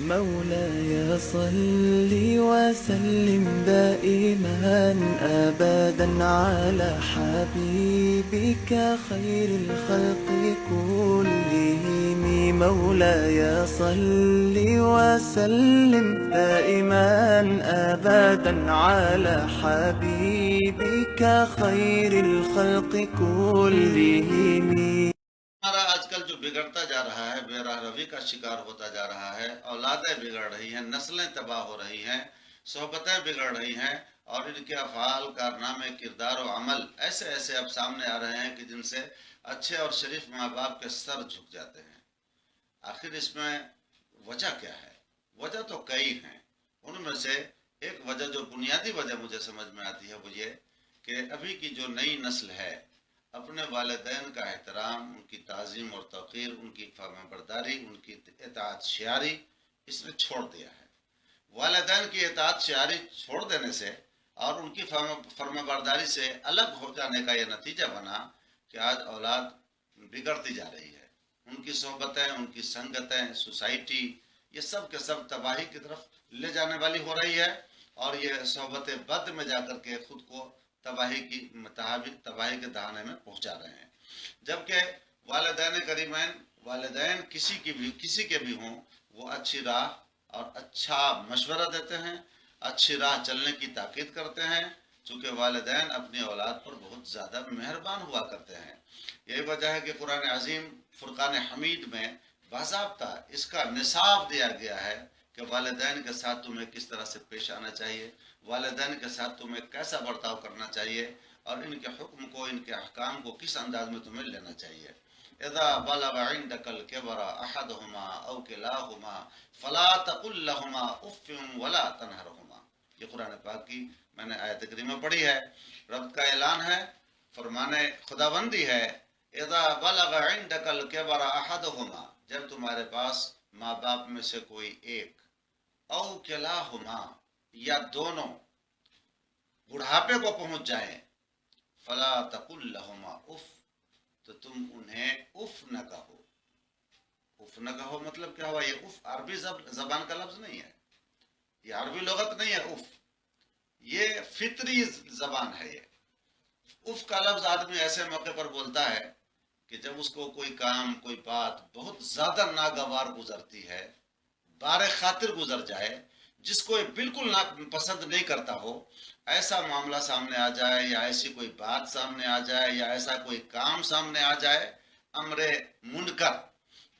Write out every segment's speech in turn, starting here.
مولاي صل وسلم دائما أبدا على حبيبك خير الخلق كلهم. مولاي صل وسلم دائما أبدا على حبيبك خير الخلق كلهم. ہمارا آج کل جو بگڑتا جا رہا ہے، بے راہ روی کا شکار ہوتا جا رہا ہے، اولادیں بگڑ رہی ہیں، نسلیں تباہ ہو رہی ہیں، صحبتیں بگڑ رہی ہیں، اور ان کے افعال، کارنامے، کردار و عمل ایسے ایسے اب سامنے آ رہے ہیں کہ جن سے اچھے اور شریف ماں باپ کے سر جھک جاتے ہیں۔ آخر اس میں وجہ کیا ہے؟ وجہ تو کئی ہیں، ان میں سے ایک وجہ جو بنیادی وجہ مجھے سمجھ میں آتی ہے وہ یہ کہ ابھی کی جو نئی نسل ہے اپنے والدین کا احترام، ان کی تعظیم اور توقیر، ان کی فرما برداری، ان کی اطاعت شعاری اس نے چھوڑ دیا ہے۔ والدین کی اطاعت شعاری چھوڑ دینے سے اور ان کی فرما برداری سے الگ ہو جانے کا یہ نتیجہ بنا کہ آج اولاد بگڑتی جا رہی ہے۔ ان کی صحبتیں، ان کی سنگتیں، سوسائٹی، یہ سب کے سب تباہی کی طرف لے جانے والی ہو رہی ہے، اور یہ صحبت بد میں جا کر کے خود کو تباہی کے دہانے میں پہنچا رہے ہیں۔ جبکہ والدین کریمین، والدین کسی کے بھی ہوں، وہ اچھی راہ اور اچھا مشورہ دیتے ہیں، اچھی راہ چلنے کی تاکید کرتے ہیں، چونکہ والدین اپنی اولاد پر بہت زیادہ مہربان ہوا کرتے ہیں۔ یہی وجہ ہے کہ قرآن عظیم فرقان حمید میں باضابطہ اس کا نصاب دیا گیا ہے کہ والدین کے ساتھ تمہیں کس طرح سے پیش آنا چاہیے، والدین کے ساتھ تمہیں کیسا برتاؤ کرنا چاہیے، اور ان کے حکم کو، ان کے احکام کو کس انداز میں تمہیں لینا چاہیے۔ اذا بلغ عندك الكبر احدهما او كلاهما فلا تقل لهما اف ولا تنهرهما۔ یہ قرآن پاک کی میں نے آیت کریمہ پڑھی ہے۔ رب کا اعلان ہے، فرمانے خداوندی ہے، اذا بلغ عندك الكبر احدهما، جب تمہارے پاس ماں باپ میں سے کوئی ایک، او کلاہما یا دونوں، بڑھاپے کو پہنچ جائیں، فلا تقل لهما اف، تو تم انہیں اف نہ کہو۔ اف نہ کہو مطلب کیا ہوا؟ یہ اف عربی زبان کا لفظ نہیں ہے، یہ عربی لغت نہیں ہے۔ اف یہ فطری زبان ہے۔ یہ اف کا لفظ آدمی ایسے موقع پر بولتا ہے کہ جب اس کو کوئی کام، کوئی بات بہت زیادہ ناگوار گزرتی ہے، بار خاطر گزر جائے، جس کو بالکل پسند نہیں کرتا ہو، ایسا معاملہ سامنے آ جائے، یا ایسی کوئی بات سامنے آ جائے، یا ایسا کوئی کام سامنے آ جائے، امر منکر،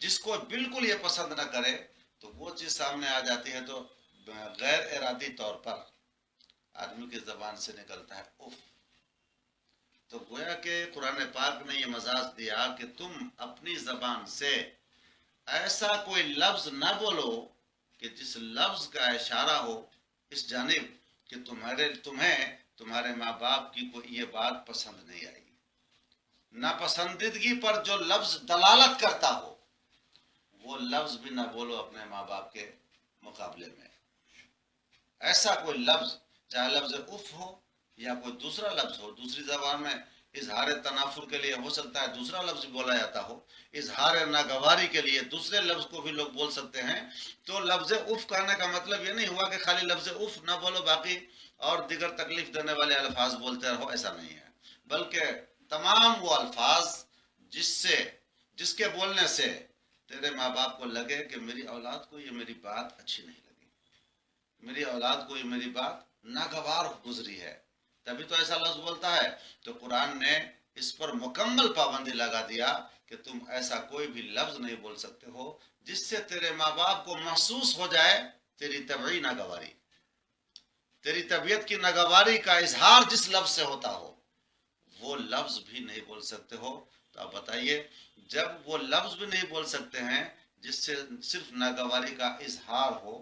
جس کو بالکل یہ پسند نہ کرے، تو وہ چیز سامنے آ جاتی ہے تو غیر ارادی طور پر آدمی کی زبان سے نکلتا ہے اف۔ تو گویا کہ قرآن پاک نے یہ مجاز دیا کہ تم اپنی زبان سے ایسا کوئی لفظ نہ بولو کہ جس لفظ کا اشارہ ہو اس جانب کہ تمہیں تمہارے ماں باپ کی کوئی یہ بات پسند نہیں آئی۔ ناپسندیدگی پر جو لفظ دلالت کرتا ہو وہ لفظ بھی نہ بولو اپنے ماں باپ کے مقابلے میں۔ ایسا کوئی لفظ، چاہے لفظ اف ہو یا کوئی دوسرا لفظ ہو، دوسری زبان میں اظہار تنافر کے لیے ہو سکتا ہے دوسرا لفظ بولا جاتا ہو، اظہار ناگواری کے لیے دوسرے لفظ کو بھی لوگ بول سکتے ہیں۔ تو لفظ اف کہنے کا مطلب یہ نہیں ہوا کہ خالی لفظ اف نہ بولو، باقی اور دیگر تکلیف دینے والے الفاظ بولتے رہو، ایسا نہیں ہے۔ بلکہ تمام وہ الفاظ جس کے بولنے سے تیرے ماں باپ کو لگے کہ میری اولاد کو یہ میری بات اچھی نہیں لگی، میری اولاد کو یہ میری بات ناگوار گزری ہے، تبھی تو ایسا لفظ بولتا ہے۔ تو قرآن نے اس پر مکمل پابندی لگا دیا کہ تم ایسا کوئی بھی لفظ نہیں بول سکتے ہو جس سے تیرے ماں باپ کو محسوس ہو جائے تیری طبعی ناگواری، تیری طبیعت کی ناگواری کا اظہار جس لفظ سے ہوتا ہو وہ لفظ بھی نہیں بول سکتے ہو۔ تو آپ بتائیے، جب وہ لفظ بھی نہیں بول سکتے ہیں جس سے صرف ناگواری کا اظہار ہو،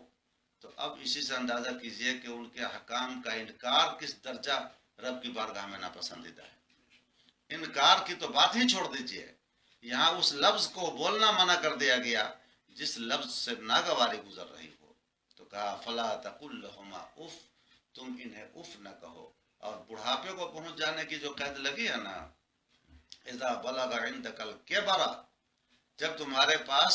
تو اب اسی سے اندازہ کیجئے کہ ان کے حکام کا انکار کس درجہ رب کی بارگاہ میں ناپسندیدہ ہے۔ انکار کی تو بات ہی چھوڑ دیجئے، یہاں اس لفظ کو بولنا منع کر دیا گیا جس لفظ سے ناگواری گزر رہی ہو۔ تو کہا فلا تقل لهما اف، تم انہیں اف نہ کہو۔ اور بڑھاپے کو پہنچ جانے کی جو قید لگی ہے نا، اذا بلغ عندك الكبر، جب تمہارے پاس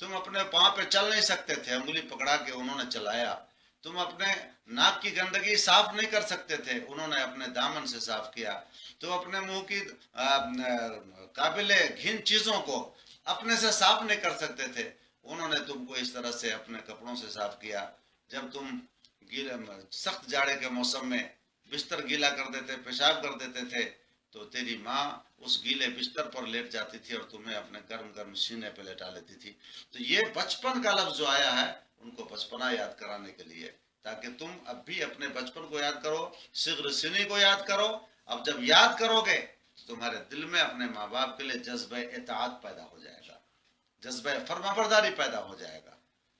تم اپنے پاؤں پہ چل نہیں سکتے تھے، انگلی پکڑا کے انہوں نے چلایا. تم اپنے ناک کی گندگی صاف نہیں کر سکتے تھے، انہوں نے اپنے دامن سے صاف کیا. تم اپنے منہ کی قابل گھن چیزوں کو اپنے سے صاف نہیں کر سکتے تھے، انہوں نے تم کو اس طرح سے اپنے کپڑوں سے صاف کیا. جب تم سخت جاڑے کے موسم میں بستر گیلا کر دیتے، پیشاب کر دیتے تھے، تو تیری ماں اس گیلے بستر پر لیٹ جاتی تھی اور تمہیں اپنے گرم گرم سینے پہ لیٹا لیتی تھی. تو یہ بچپن کا لفظ جو آیا ہے ان کو بچپنا یاد کرانے کے لیے، تاکہ تم اب بھی اپنے بچپن کو یاد کرو، صغر سنی کو یاد کرو. اب جب یاد کرو گے تو تمہارے دل میں اپنے ماں باپ کے لیے جذبہ اطاعت پیدا ہو جائے گا، جذبہ فرمانبرداری پیدا ہو جائے گا.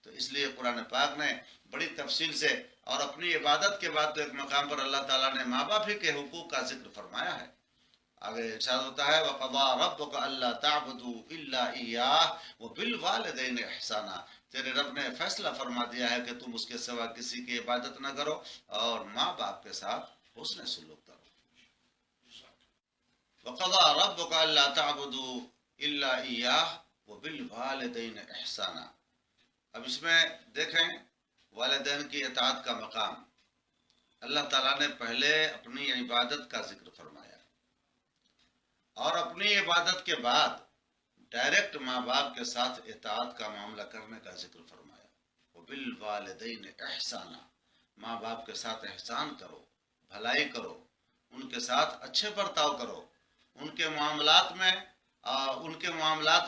تو اس لیے قرآن پاک نے بڑی تفصیل سے اور اپنی عبادت کے بعد تو ایک مقام پر اللہ تعالیٰ نے ماں باپ ہی کے حقوق کا ذکر فرمایا ہے. آگے ارشاد ہوتا ہے وَقَضَىٰ رَبُّكَ أَلَّا تَعْبُدُوا إِلَّا إِيَّاهُ وَبِالْوَالِدَيْنِ إِحْسَانًا. تیرے رب نے فیصلہ فرما دیا ہے کہ تم اس کے سوا کسی کی عبادت نہ کرو اور ماں باپ کے ساتھ حسن سلوک کرو. وَقَضَىٰ رَبُّكَ أَلَّا تَعْبُدُوا إِلَّا إِيَّاهُ وَبِالْوَالِدَيْنِ إِحْسَانًا. اب اس میں دیکھیں والدین کی اطاعت کا مقام. اللہ تعالیٰ نے پہلے اپنی عبادت کا ذکر فرمایا اور اپنی عبادت کے بعد ڈائریکٹ ماں باپ کے ساتھ اطاعت کا معاملہ کرنے کا ذکر فرمایا. وَبِالْوَالِدَيْنِ إِحْسَانًا. ماں باپ کے ساتھ احسان کرو، بھلائی کرو، ان کے ساتھ اچھے برتاؤ کرو، ان کے معاملات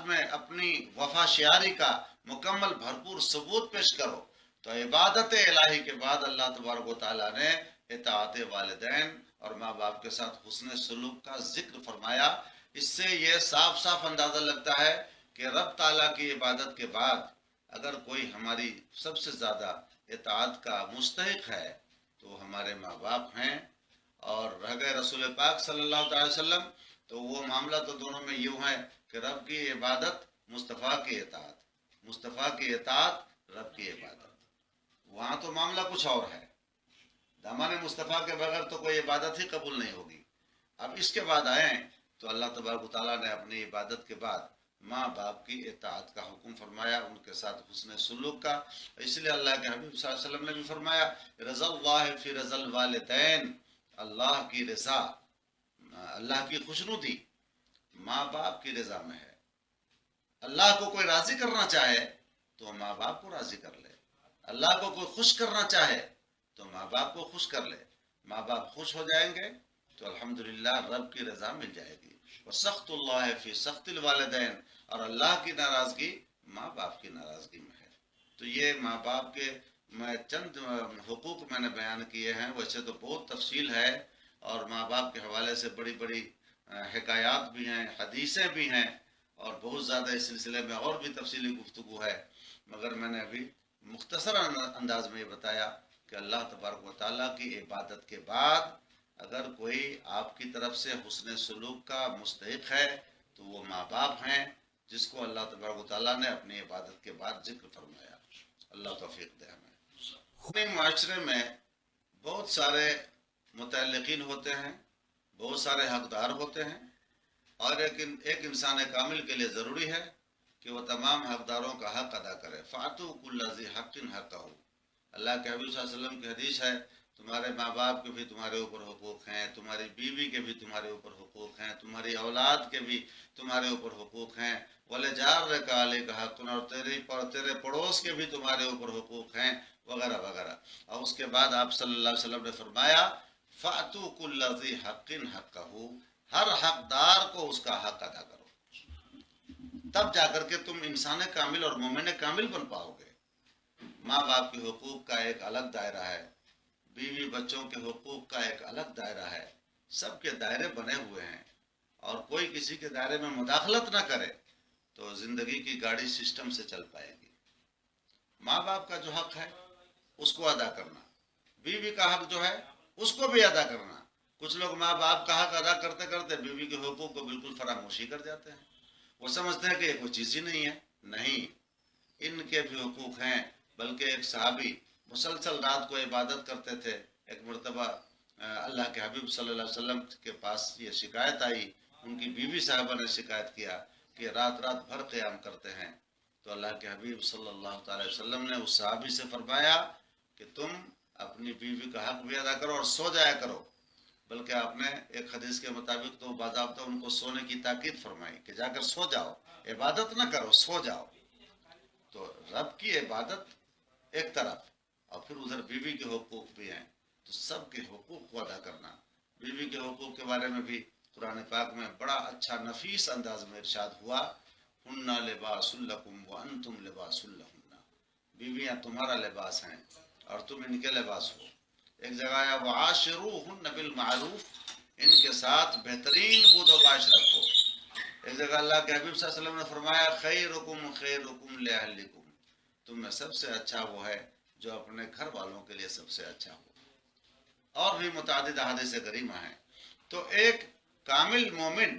میں اپنی وفا شیاری کا مکمل بھرپور ثبوت پیش کرو. تو عبادت الہی کے بعد اللہ تبارک و تعالیٰ نے اطاعت والدین اور ماں باپ کے ساتھ حسن سلوک کا ذکر فرمایا. اس سے یہ صاف صاف اندازہ لگتا ہے کہ رب تعالیٰ کی عبادت کے بعد اگر کوئی ہماری سب سے زیادہ اطاعت کا مستحق ہے تو ہمارے ماں باپ ہیں. اور رہ گئے رسول پاک صلی اللہ علیہ وسلم، تو وہ معاملہ تو دونوں میں یوں ہے کہ رب کی عبادت، مصطفیٰ کی اطاعت، مصطفیٰ کی اطاعت، رب کی عبادت. وہاں تو معاملہ کچھ اور ہے، دامان مصطفیٰ کے بغیر تو کوئی عبادت ہی قبول نہیں ہوگی. اب اس کے بعد آئیں تو اللہ تبارک و تعالیٰ نے اپنی عبادت کے بعد ماں باپ کی اطاعت کا حکم فرمایا، ان کے ساتھ حسن سلوک کا. اس لیے اللہ کے حبیب صلی اللہ علیہ وسلم نے بھی فرمایا رضا اللہ فی رضا الوالدین. اللہ کی رضا، اللہ کی خوشنودی ماں باپ کی رضا میں ہے. اللہ کو کوئی راضی کرنا چاہے تو ماں باپ کو راضی کر لے، اللہ کو کوئی خوش کرنا چاہے تو ماں باپ کو خوش کر لے. ماں باپ خوش ہو جائیں گے تو الحمدللہ رب کی رضا مل جائے گی. وَسَخْطُ اللَّهِ فِي سَخْطِ الْوَالِدَيْنِ. اور اللہ کی ناراضگی ماں باپ کی ناراضگی میں ہے. تو یہ ماں باپ کے میں چند حقوق میں نے بیان کیے ہیں، ویسے تو بہت تفصیل ہے اور ماں باپ کے حوالے سے بڑی بڑی حکایات بھی ہیں، حدیثیں بھی ہیں اور بہت زیادہ اس سلسلے میں اور بھی تفصیلی گفتگو ہے. مگر میں نے ابھی مختصر انداز میں یہ بتایا کہ اللہ تبارک و تعالیٰ کی عبادت کے بعد اگر کوئی آپ کی طرف سے حسن سلوک کا مستحق ہے تو وہ ماں باپ ہیں، جس کو اللہ تبارک و تعالیٰ نے اپنی عبادت کے بعد ذکر فرمایا. اللہ توفیق دے ہمیں. اپنے معاشرے میں بہت سارے متعلقین ہوتے ہیں، بہت سارے حقدار ہوتے ہیں، اور ایک انسان کامل کے لیے ضروری ہے کہ وہ تمام حقداروں کا حق ادا کرے. فَأْتُوا كُلَّ ذِي حَقٍّ حَقَّهُ. اللہ کے حبیب صلی اللہ علیہ وسلم کی حدیث ہے تمہارے ماں باپ کے بھی تمہارے اوپر حقوق ہیں، تمہاری بیوی کے بھی تمہارے اوپر حقوق ہیں، تمہاری اولاد کے بھی تمہارے اوپر حقوق ہیں. وَلِجَارِكَ عَلَيْكَ حَقٌّ. اور تیرے پڑوس کے بھی تمہارے اوپر حقوق ہیں، وغیرہ وغیرہ. اور اس کے بعد آپ صلی اللہ علیہ وسلم نے فرمایا فَأْتُوا كُلَّ ذِي حَقٍّ حَقَّهُ. ہر حقدار کو اس کا حق ادا کرو، تب جا کر کے تم انسان کامل اور مومن کامل بن پاؤ گے. ماں باپ کے حقوق کا ایک الگ دائرہ ہے، بیوی بچوں کے حقوق کا ایک الگ دائرہ ہے. سب کے دائرے بنے ہوئے ہیں اور کوئی کسی کے دائرے میں مداخلت نہ کرے تو زندگی کی گاڑی سسٹم سے چل پائے گی. ماں باپ کا جو حق ہے اس کو ادا کرنا، بیوی کا حق جو ہے اس کو بھی ادا کرنا. کچھ لوگ ماں باپ کا حق ادا کرتے کرتے بیوی کے حقوق کو بالکل فراموشی کر جاتے ہیں. وہ سمجھتے ہیں کہ یہ کوئی چیز ہی نہیں ہے. نہیں، ان کے بھی حقوق ہیں. بلکہ ایک صحابی مسلسل رات کو عبادت کرتے تھے. ایک مرتبہ اللہ کے حبیب صلی اللہ علیہ وسلم کے پاس یہ شکایت آئی، ان کی بیوی صاحبہ نے شکایت کیا کہ رات رات بھر قیام کرتے ہیں. تو اللہ کے حبیب صلی اللہ تعالی وسلم نے اس صحابی سے فرمایا کہ تم اپنی بیوی کا حق بھی ادا کرو اور سو جایا کرو، بلکہ آپ نے ایک حدیث کے مطابق تو باضابطہ ان کو سونے کی تاکید فرمائی کہ جا کر سو جاؤ، عبادت نہ کرو، سو جاؤ۔ تو رب کی عبادت ایک طرف، اور پھر ادھر بیوی کے حقوق بھی ہیں، تو سب کے حقوق کو ادا کرنا۔ بیوی کے حقوق کے بارے میں بھی قرآن پاک میں بڑا اچھا نفیس انداز میں ارشاد ہوا، ہن لباس لکم وانتم لباس لہن، بیویاں تمہارا لباس ہیں اور تم ان کے لباس ہو۔ ایک جگہ آیا وعاشروہن بالمعروف، ان کے ساتھ بہترین بود و باش رکھو۔ ایک جگہ اللہ کے حبیب صلی اللہ علیہ وسلم نے فرمایا خیرکم خیرکم لأہلکم، تم میں سب سے اچھا وہ ہے جو اپنے گھر والوں کے لیے سب سے اچھا ہو۔ اور بھی متعدد احادیث کریمہ ہیں۔ تو ایک کامل مومن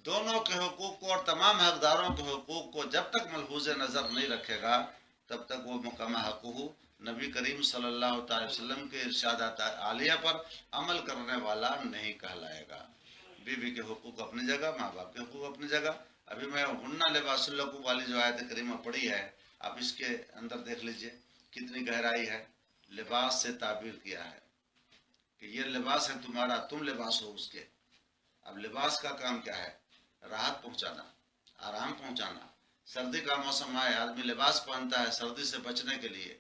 دونوں کے حقوق کو اور تمام حقداروں کے حقوق کو جب تک ملحوظ نظر نہیں رکھے گا تب تک وہ مقام حقوق نبی کریم صلی اللہ تعالی وسلم کے ارشادات عالیہ پر عمل کرنے والا نہیں کہلائے گا۔ بیوی کے حقوق اپنی جگہ، ماں باپ کے حقوق اپنی جگہ۔ ابھی میں ہن لباس لکم والی جو آیت کریمہ پڑھی ہے، آپ اس کے اندر دیکھ لیجئے کتنی گہرائی ہے۔ لباس سے تعبیر کیا ہے کہ یہ لباس ہے تمہارا، تم لباس ہو اس کے۔ اب لباس کا کام کیا ہے؟ راحت پہنچانا، آرام پہنچانا۔ سردی کا موسم آئے، آدمی لباس پہنتا ہے سردی سے بچنے کے لیے،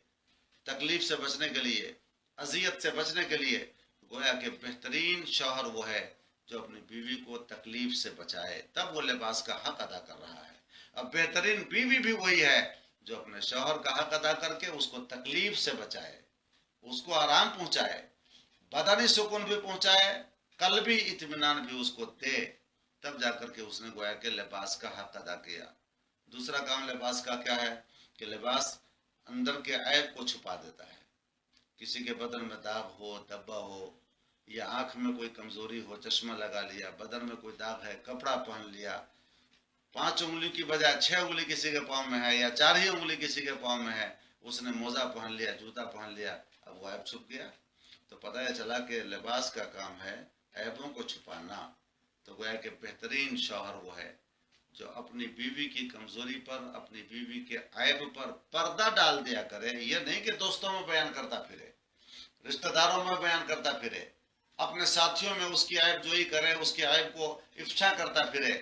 تکلیف سے بچنے کے لیے، اذیت سے بچنے کے لیے۔ گویا کہ بہترین شوہر وہ ہے جو اپنی بیوی کو تکلیف سے بچائے، تب وہ لباس کا حق ادا کر رہا ہے۔ اب بہترین بیوی بھی وہی ہے جو اپنے شوہر کا حق ادا کر کے اس کو تکلیف سے بچائے، اس کو آرام پہنچائے، بدنی سکون بھی پہنچائے، قلبی اطمینان بھی اس کو دے، تب جا کر کے اس نے گویا کہ لباس کا حق ادا کیا۔ دوسرا کام لباس کا کیا ہے کہ لباس اندر کے عیب کو چھپا دیتا ہے۔ کسی کے بدن میں داغ ہو، دبا ہو، یا آنکھ میں کوئی کمزوری ہو، چشمہ لگا لیا، بدن میں کوئی داغ ہے، کپڑا پہن لیا، 5 انگلی کی بجائے 6 انگلی کسی کے پاؤں میں ہے، یا 4 ہی انگلی کسی کے پاؤں میں ہے، اس نے موزہ پہن لیا، جوتا پہن لیا، اب وہ عیب چھپ گیا۔ تو پتہ چلا کہ لباس کا کام ہے عیبوں کو چھپانا۔ تو گویا کہ بہترین شوہر وہ ہے جو اپنی بیوی کی کمزوری پر، اپنی بیوی کے عیب پر پردہ ڈال دیا کرے۔ یہ نہیں کہ دوستوں میں بیان کرتا پھرے، رشتہ داروں میں بیان کرتا پھرے، اپنے ساتھیوں میں اس کی عیب جوئی کرے، اس کے عیب کو افشا کرتا پھرے،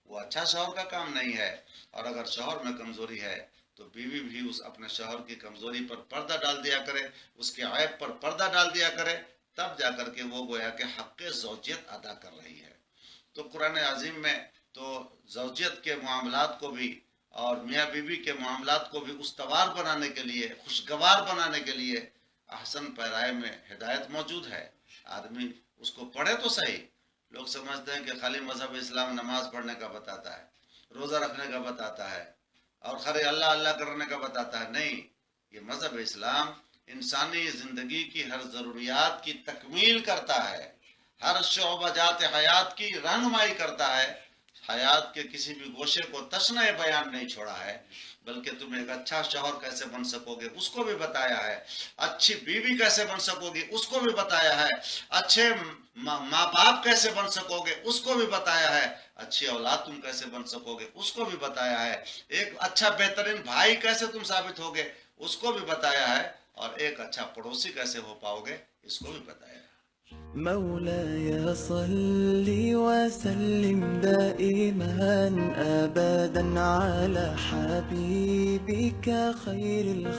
وہ اچھا شوہر کا کام نہیں ہے۔ اور اگر شوہر میں کمزوری ہے تو بیوی بھی اس اپنے شوہر کی کمزوری پر پردہ ڈال دیا کرے، اس کے عیب پر پردہ ڈال دیا کرے، تب جا کر کے وہ گویا کہ حق زوجیت ادا کر رہی ہے۔ تو قرآن عظیم میں تو زوجیت کے معاملات کو بھی اور میاں بیوی کے معاملات کو بھی استوار بنانے کے لیے، خوشگوار بنانے کے لیے احسن پیرائے میں ہدایت موجود ہے۔ آدمی اس کو پڑھے تو صحیح۔ لوگ سمجھتے ہیں کہ خالی مذہب اسلام نماز پڑھنے کا بتاتا ہے، روزہ رکھنے کا بتاتا ہے، اور خالی اللہ اللہ کرنے کا بتاتا ہے۔ نہیں، یہ مذہب اسلام انسانی زندگی کی ہر ضروریات کی تکمیل کرتا ہے، ہر شعبہ جات حیات کی رہنمائی کرتا ہے، حیات کے کسی بھی گوشے کو تشنہ بیان نہیں چھوڑا ہے، بلکہ تم ایک اچھا شوہر کیسے بن سکو گے اس کو بھی بتایا ہے، اچھی بیوی کیسے بن سکو گے اس کو بھی بتایا ہے، اچھے ماں باپ کیسے بن سکو گے اس کو بھی بتایا ہے، اچھی اولاد تم کیسے بن سکو گے اس کو بھی بتایا ہے، ایک اچھا بہترین بھائی کیسے تم ثابت ہوگے اس کو بھی بتایا ہے، اور ایک اچھا پڑوسی کیسے ہو پاؤ گے اس کو بھی بتایا ہے۔ مولاي صل وسلم دائما أبدا على حبيبك خير الخلق